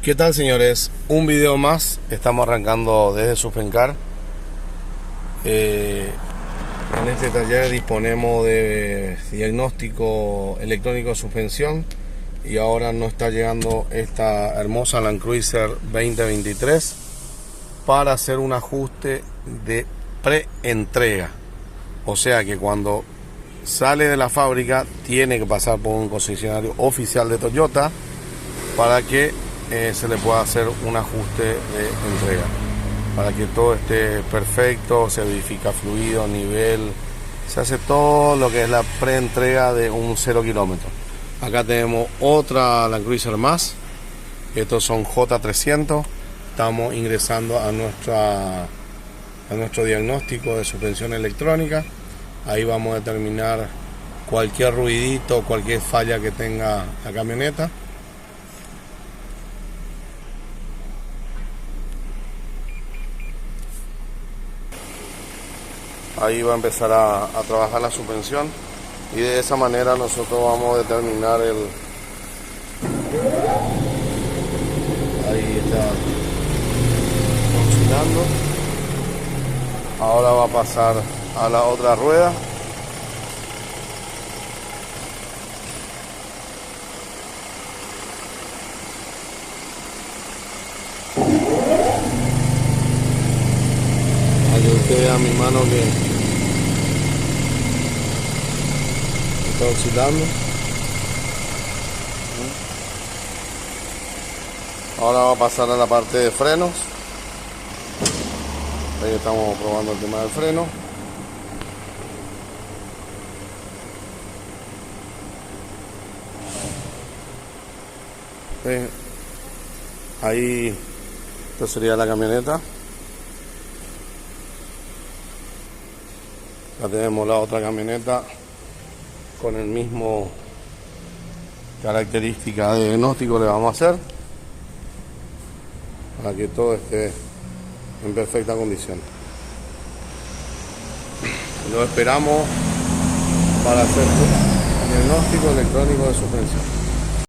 ¿Qué tal, señores? Un video más. Estamos arrancando desde Suspencar. En este taller disponemos de diagnóstico electrónico de suspensión y ahora nos está llegando esta hermosa Land Cruiser 2023 para hacer un ajuste de preentrega. O sea que cuando sale de la fábrica tiene que pasar por un concesionario oficial de Toyota para que se le pueda hacer un ajuste de entrega, para que todo esté perfecto, se verifica fluido, nivel, se hace todo lo que es la preentrega de un 0 kilómetro. Acá tenemos otra Land Cruiser más, estos son J300, estamos ingresando a nuestro diagnóstico de suspensión electrónica. Ahí vamos a determinar cualquier ruidito, cualquier falla que tenga la camioneta. Ahí va a empezar a trabajar la suspensión y de esa manera nosotros vamos a determinar el... Ahí está funcionando. Ahora va a pasar a la otra rueda. Para que usted vea mi mano que está oscilando. Ahora va a pasar a la parte de frenos. Ahí estamos probando el tema del freno. Ahí, esta sería la camioneta. Ya tenemos la otra camioneta con el mismo característica de diagnóstico le vamos a hacer para que todo esté en perfecta condición. Lo esperamos para hacer el diagnóstico electrónico de suspensión.